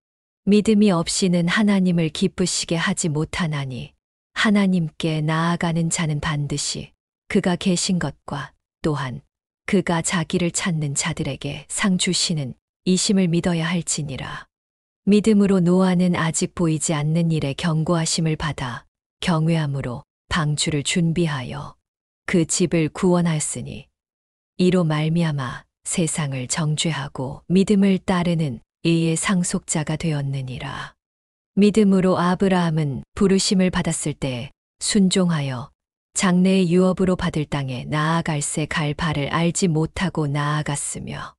믿음이 없이는 하나님을 기쁘시게 하지 못하나니 하나님께 나아가는 자는 반드시 그가 계신 것과 또한 그가 자기를 찾는 자들에게 상 주시는 이심을 믿어야 할지니라. 믿음으로 노아는 아직 보이지 않는 일에 경고하심을 받아 경외함으로 방주를 준비하여 그 집을 구원하였으니 이로 말미암아 세상을 정죄하고 믿음을 따르는 이의 상속자가 되었느니라. 믿음으로 아브라함은 부르심을 받았을 때 순종하여 장래의 유업으로 받을 땅에 나아갈새 갈 바를 알지 못하고 나아갔으며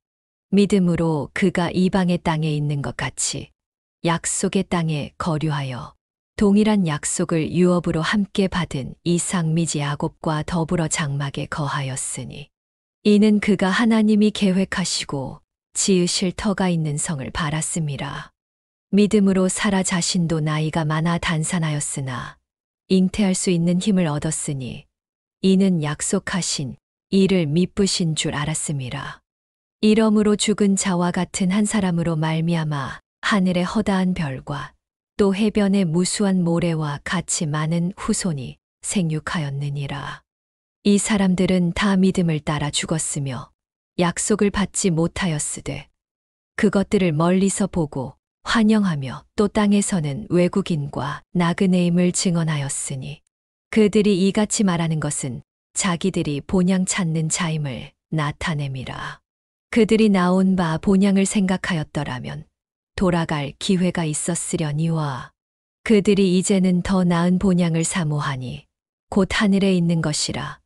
믿음으로 그가 이방의 땅에 있는 것 같이 약속의 땅에 거류하여 동일한 약속을 유업으로 함께 받은 이삭 및 야곱과 더불어 장막에 거하였으니 이는 그가 하나님이 계획하시고 지으실 터가 있는 성을 바랐음이라. 믿음으로 사라 자신도 나이가 많아 단산하였으나 잉태할 수 있는 힘을 얻었으니 이는 약속하신 이를 미쁘신 줄 알았음이라. 이러므로 죽은 자와 같은 한 사람으로 말미암아 하늘의 허다한 별과 또 해변의 무수한 모래와 같이 많은 후손이 생육하였느니라. 이 사람들은 다 믿음을 따라 죽었으며 약속을 받지 못하였으되 그것들을 멀리서 보고 환영하며 또 땅에서는 외국인과 나그네임을 증언하였으니 그들이 이같이 말하는 것은 자기들이 본향 찾는 자임을 나타냄이라. 그들이 나온 바 본향을 생각하였더라면 돌아갈 기회가 있었으려니와 그들이 이제는 더 나은 본향을 사모하니 곧 하늘에 있는 것이라.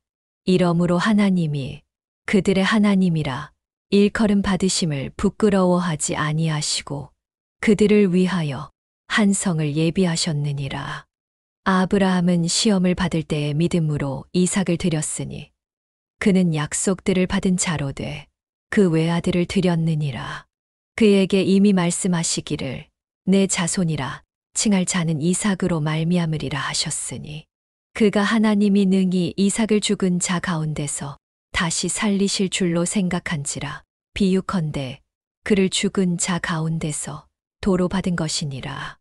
이러므로 하나님이 그들의 하나님이라 일컬음 받으심을 부끄러워하지 아니하시고 그들을 위하여 한 성을 예비하셨느니라. 아브라함은 시험을 받을 때에 믿음으로 이삭을 드렸으니 그는 약속들을 받은 자로 돼 그 외아들을 드렸느니라. 그에게 이미 말씀하시기를 내 자손이라 칭할 자는 이삭으로 말미암으리라 하셨으니 그가 하나님이 능히 이삭을 죽은 자 가운데서 다시 살리실 줄로 생각한지라. 비유컨대 그를 죽은 자 가운데서 도로 받은 것이니라.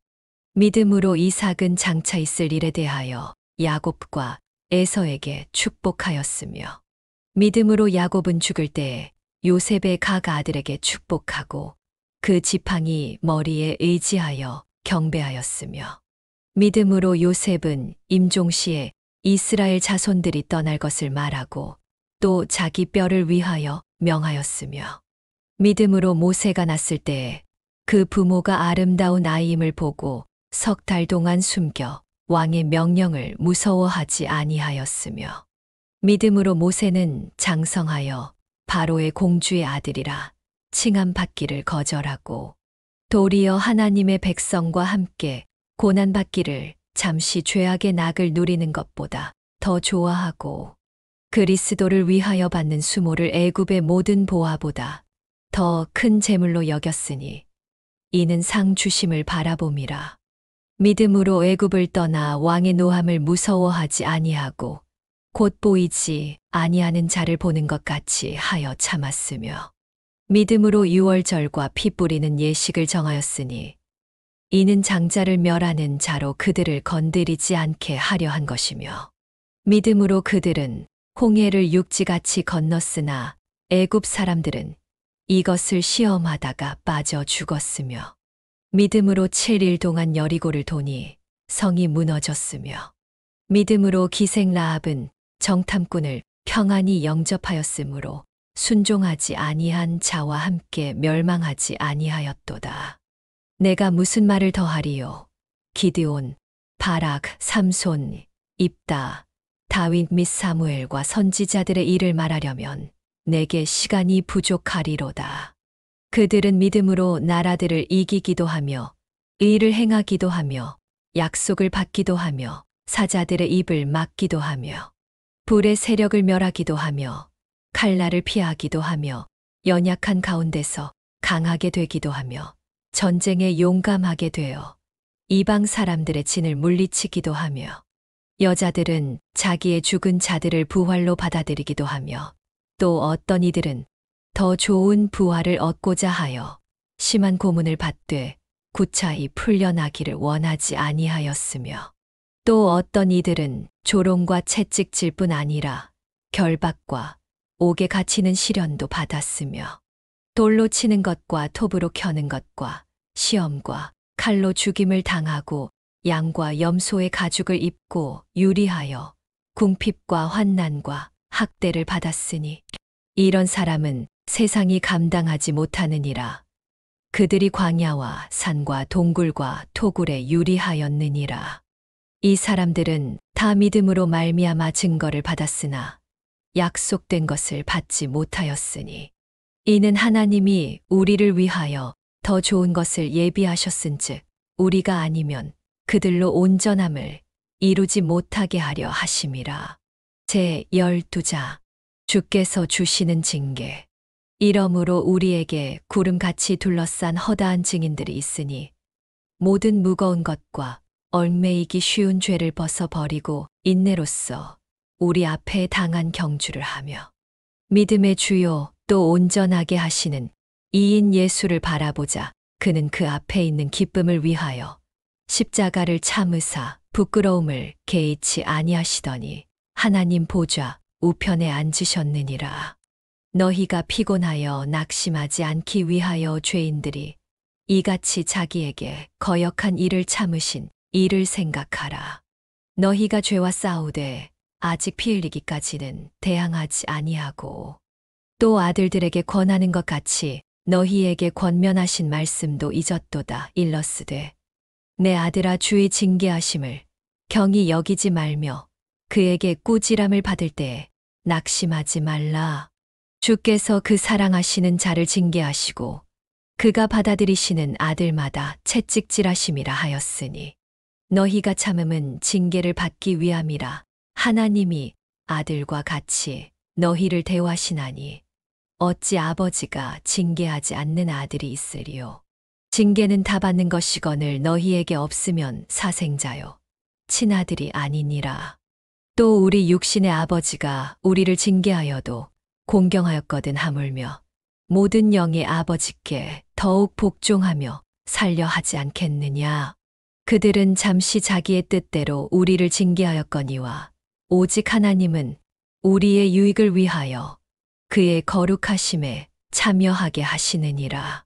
믿음으로 이삭은 장차 있을 일에 대하여 야곱과 에서에게 축복하였으며 믿음으로 야곱은 죽을 때에 요셉의 각 아들에게 축복하고 그 지팡이 머리에 의지하여 경배하였으며 믿음으로 요셉은 임종시에 이스라엘 자손들이 떠날 것을 말하고 또 자기 뼈를 위하여 명하였으며 믿음으로 모세가 났을 때에 그 부모가 아름다운 아이임을 보고 석 달 동안 숨겨 왕의 명령을 무서워하지 아니하였으며 믿음으로 모세는 장성하여 바로의 공주의 아들이라 칭함 받기를 거절하고 도리어 하나님의 백성과 함께 고난 받기를 잠시 죄악의 낙을 누리는 것보다 더 좋아하고 그리스도를 위하여 받는 수모를 애굽의 모든 보화보다 더 큰 재물로 여겼으니 이는 상 주심을 바라봄이라. 믿음으로 애굽을 떠나 왕의 노함을 무서워하지 아니하고 곧 보이지 아니하는 자를 보는 것 같이 하여 참았으며 믿음으로 유월절과 피 뿌리는 예식을 정하였으니 이는 장자를 멸하는 자로 그들을 건드리지 않게 하려 한 것이며 믿음으로 그들은 홍해를 육지같이 건넜으나 애굽 사람들은 이것을 시험하다가 빠져 죽었으며 믿음으로 7일 동안 여리고를 도니 성이 무너졌으며 믿음으로 기생 라합은 정탐꾼을 평안히 영접하였으므로 순종하지 아니한 자와 함께 멸망하지 아니하였도다. 내가 무슨 말을 더하리요? 기드온 바락, 삼손, 입다, 다윗 및 사무엘과 선지자들의 일을 말하려면 내게 시간이 부족하리로다. 그들은 믿음으로 나라들을 이기기도 하며 의를 행하기도 하며 약속을 받기도 하며 사자들의 입을 막기도 하며 불의 세력을 멸하기도 하며 칼날을 피하기도 하며 연약한 가운데서 강하게 되기도 하며 전쟁에 용감하게 되어 이방 사람들의 진을 물리치기도 하며 여자들은 자기의 죽은 자들을 부활로 받아들이기도 하며 또 어떤 이들은 더 좋은 부활을 얻고자 하여 심한 고문을 받되 구차히 풀려나기를 원하지 아니하였으며 또 어떤 이들은 조롱과 채찍질 뿐 아니라 결박과 옥에 갇히는 시련도 받았으며 돌로 치는 것과 톱으로 켜는 것과 시험과 칼로 죽임을 당하고 양과 염소의 가죽을 입고 유리하여 궁핍과 환난과 학대를 받았으니 이런 사람은 세상이 감당하지 못하느니라. 그들이 광야와 산과 동굴과 토굴에 유리하였느니라. 이 사람들은 다 믿음으로 말미암아 증거를 받았으나 약속된 것을 받지 못하였으니 이는 하나님이 우리를 위하여 더 좋은 것을 예비하셨은즉 우리가 아니면 그들로 온전함을 이루지 못하게 하려 하심이라. 제 12자 주께서 주시는 징계. 이러므로 우리에게 구름같이 둘러싼 허다한 증인들이 있으니 모든 무거운 것과 얽매이기 쉬운 죄를 벗어버리고 인내로써 우리 앞에 당한 경주를 하며 믿음의 주요 또 온전하게 하시는 이인 예수를 바라보자. 그는 그 앞에 있는 기쁨을 위하여 십자가를 참으사 부끄러움을 개의치 아니하시더니 하나님 보좌 우편에 앉으셨느니라. 너희가 피곤하여 낙심하지 않기 위하여 죄인들이 이같이 자기에게 거역한 일을 참으신 이를 생각하라. 너희가 죄와 싸우되 아직 피 흘리기까지는 대항하지 아니하고 또 아들들에게 권하는 것 같이 너희에게 권면하신 말씀도 잊었도다. 일러스되 내 아들아 주의 징계하심을 경히 여기지 말며 그에게 꾸지람을 받을 때에 낙심하지 말라. 주께서 그 사랑하시는 자를 징계하시고 그가 받아들이시는 아들마다 채찍질하심이라 하였으니 너희가 참음은 징계를 받기 위함이라. 하나님이 아들과 같이 너희를 대우하시나니 어찌 아버지가 징계하지 않는 아들이 있으리요. 징계는 다 받는 것이거늘 너희에게 없으면 사생자요 친아들이 아니니라. 또 우리 육신의 아버지가 우리를 징계하여도 공경하였거든 하물며 모든 영의 아버지께 더욱 복종하며 살려 하지 않겠느냐. 그들은 잠시 자기의 뜻대로 우리를 징계하였거니와 오직 하나님은 우리의 유익을 위하여 그의 거룩하심에 참여하게 하시느니라.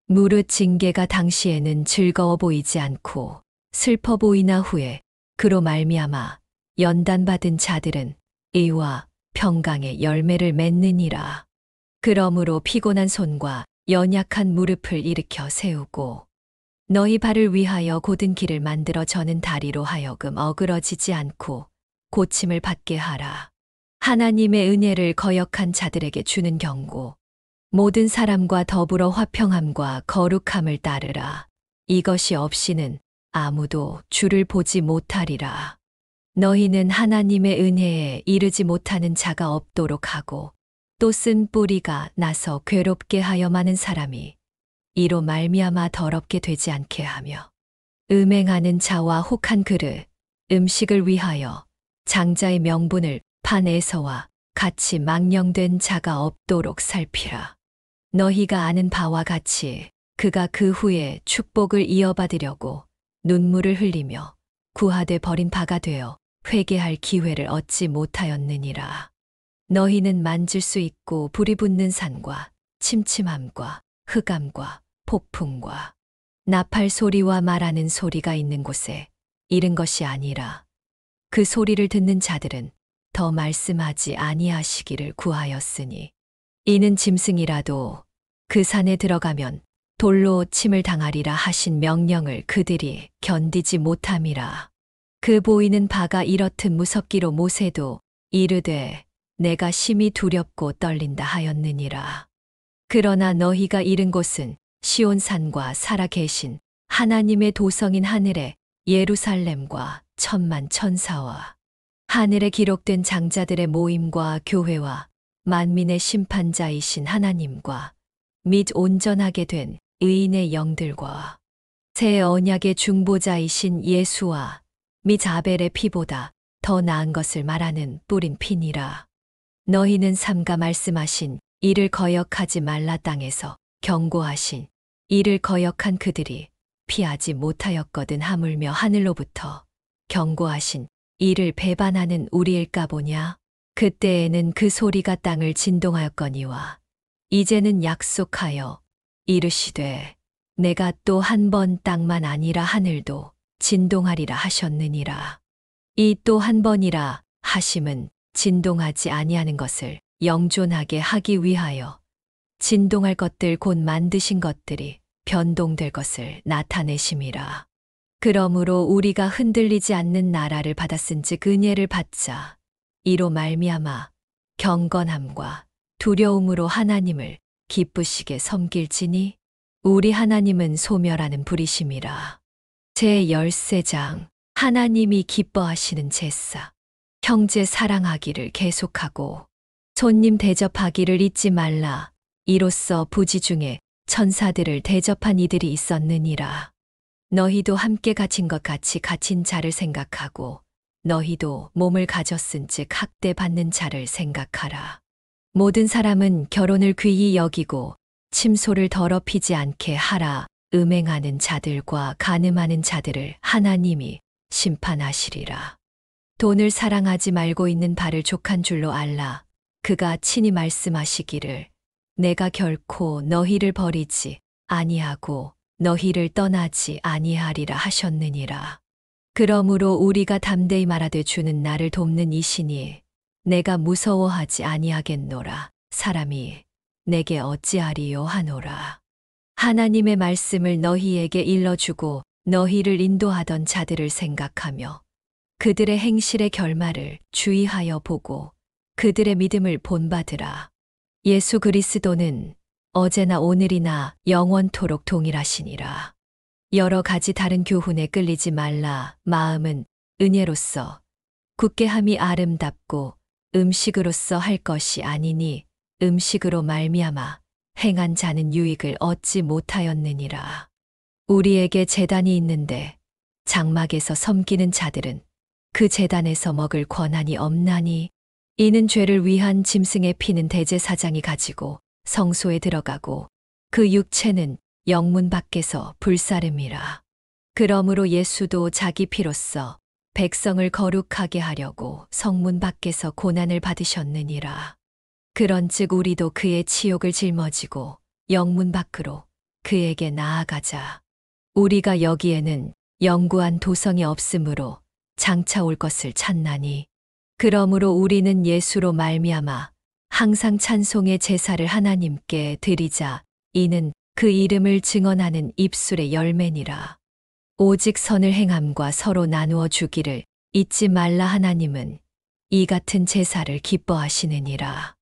무릇 징계가 당시에는 즐거워 보이지 않고 슬퍼 보이나 후에 그로 말미암아 연단받은 자들은 의와 평강의 열매를 맺느니라. 그러므로 피곤한 손과 연약한 무릎을 일으켜 세우고 너희 발을 위하여 곧은 길을 만들어 저는 다리로 하여금 어그러지지 않고 고침을 받게 하라. 하나님의 은혜를 거역한 자들에게 주는 경고. 모든 사람과 더불어 화평함과 거룩함을 따르라. 이것이 없이는 아무도 주를 보지 못하리라. 너희는 하나님의 은혜에 이르지 못하는 자가 없도록 하고 또 쓴 뿌리가 나서 괴롭게 하여 많은 사람이 이로 말미암아 더럽게 되지 않게 하며 음행하는 자와 혹한 그릇 음식을 위하여 장자의 명분을 판에서와 같이 망령된 자가 없도록 살피라. 너희가 아는 바와 같이 그가 그 후에 축복을 이어받으려고 눈물을 흘리며 구하되 버린 바가 되어 회개할 기회를 얻지 못하였느니라. 너희는 만질 수 있고 불이 붙는 산과 침침함과 흑암과 폭풍과 나팔 소리와 말하는 소리가 있는 곳에 이른 것이 아니라 그 소리를 듣는 자들은 더 말씀하지 아니하시기를 구하였으니 이는 짐승이라도 그 산에 들어가면 돌로 침을 당하리라 하신 명령을 그들이 견디지 못함이라. 그 보이는 바가 이렇듯 무섭기로 모세도 이르되 내가 심히 두렵고 떨린다 하였느니라. 그러나 너희가 이른 곳은 시온산과 살아 계신 하나님의 도성인 하늘의 예루살렘과 천만 천사와 하늘에 기록된 장자들의 모임과 교회와 만민의 심판자이신 하나님과 및 온전하게 된 의인의 영들과 새 언약의 중보자이신 예수와 및 아벨의 피보다 더 나은 것을 말하는 뿌린 피니라. 너희는 삼가 말씀하신 이를 거역하지 말라 땅에서 경고하신 이를 거역한 그들이 피하지 못하였거든 하물며 하늘로부터 경고하신 이를 배반하는 우리일까 보냐. 그때에는 그 소리가 땅을 진동하였거니와 이제는 약속하여 이르시되 내가 또 한 번 땅만 아니라 하늘도 진동하리라 하셨느니라. 이 또 한 번이라 하심은 진동하지 아니하는 것을 영존하게 하기 위하여 진동할 것들 곧 만드신 것들이 변동될 것을 나타내심이라. 그러므로 우리가 흔들리지 않는 나라를 받았은즉 은혜를 받자. 이로 말미암아 경건함과 두려움으로 하나님을 기쁘시게 섬길지니 우리 하나님은 소멸하는 불이심이라. 제13장 하나님이 기뻐하시는 제사. 형제 사랑하기를 계속하고 손님 대접하기를 잊지 말라. 이로써 부지 중에 천사들을 대접한 이들이 있었느니라. 너희도 함께 갇힌 것 같이 갇힌 자를 생각하고 너희도 몸을 가졌은즉 학대받는 자를 생각하라. 모든 사람은 결혼을 귀히 여기고 침소를 더럽히지 않게 하라. 음행하는 자들과 간음하는 자들을 하나님이 심판하시리라. 돈을 사랑하지 말고 있는 바를 족한 줄로 알라. 그가 친히 말씀하시기를 내가 결코 너희를 버리지 아니하고 너희를 떠나지 아니하리라 하셨느니라. 그러므로 우리가 담대히 말하되 주는 나를 돕는 이시니 내가 무서워하지 아니하겠노라. 사람이 내게 어찌하리요 하노라. 하나님의 말씀을 너희에게 일러주고 너희를 인도하던 자들을 생각하며 그들의 행실의 결말을 주의하여 보고 그들의 믿음을 본받으라. 예수 그리스도는 어제나 오늘이나 영원토록 동일하시니라. 여러 가지 다른 교훈에 끌리지 말라. 마음은 은혜로서 굳게함이 아름답고 음식으로서 할 것이 아니니 음식으로 말미암아 행한 자는 유익을 얻지 못하였느니라. 우리에게 제단이 있는데 장막에서 섬기는 자들은 그 제단에서 먹을 권한이 없나니 이는 죄를 위한 짐승의 피는 대제사장이 가지고 성소에 들어가고 그 육체는 영문 밖에서 불사름이라. 그러므로 예수도 자기 피로써 백성을 거룩하게 하려고 성문 밖에서 고난을 받으셨느니라. 그런즉 우리도 그의 치욕을 짊어지고 영문 밖으로 그에게 나아가자. 우리가 여기에는 영구한 도성이 없으므로 장차 올 것을 찾나니 그러므로 우리는 예수로 말미암아 항상 찬송의 제사를 하나님께 드리자. 이는 그 이름을 증언하는 입술의 열매니라. 오직 선을 행함과 서로 나누어 주기를 잊지 말라. 하나님은 이 같은 제사를 기뻐하시느니라.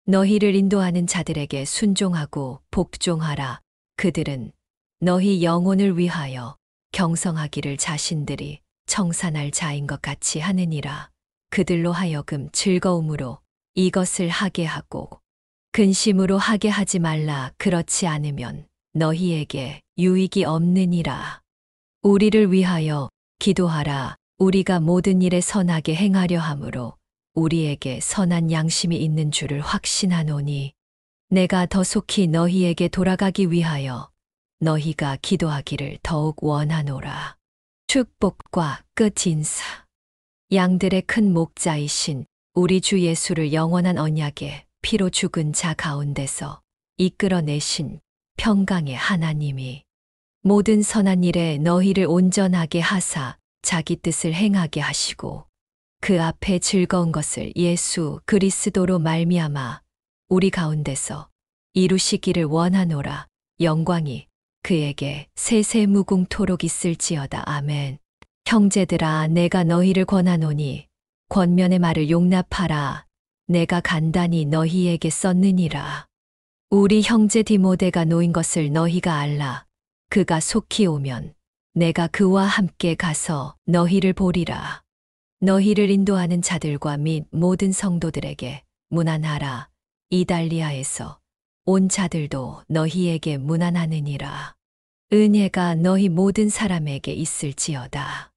너희를 인도하는 자들에게 순종하고 복종하라. 그들은 너희 영혼을 위하여 경성하기를 자신들이 청산할 자인 것 같이 하느니라. 그들로 하여금 즐거움으로 이것을 하게 하고 근심으로 하게 하지 말라. 그렇지 않으면 너희에게 유익이 없느니라. 우리를 위하여 기도하라. 우리가 모든 일에 선하게 행하려 함으로 우리에게 선한 양심이 있는 줄을 확신하노니 내가 더 속히 너희에게 돌아가기 위하여 너희가 기도하기를 더욱 원하노라. 축복과 끝 인사. 양들의 큰 목자이신 우리 주 예수를 영원한 언약의 피로 죽은 자 가운데서 이끌어내신 평강의 하나님이 모든 선한 일에 너희를 온전하게 하사 자기 뜻을 행하게 하시고 그 앞에 즐거운 것을 예수 그리스도로 말미암아 우리 가운데서 이루시기를 원하노라. 영광이 그에게 세세무궁토록 있을지어다. 아멘. 형제들아, 내가 너희를 권하노니 권면의 말을 용납하라. 내가 간단히 너희에게 썼느니라. 우리 형제 디모데가 놓인 것을 너희가 알라. 그가 속히 오면 내가 그와 함께 가서 너희를 보리라. 너희를 인도하는 자들과 및 모든 성도들에게 문안하라. 이달리아에서 온 자들도 너희에게 문안하느니라. 은혜가 너희 모든 사람에게 있을지어다.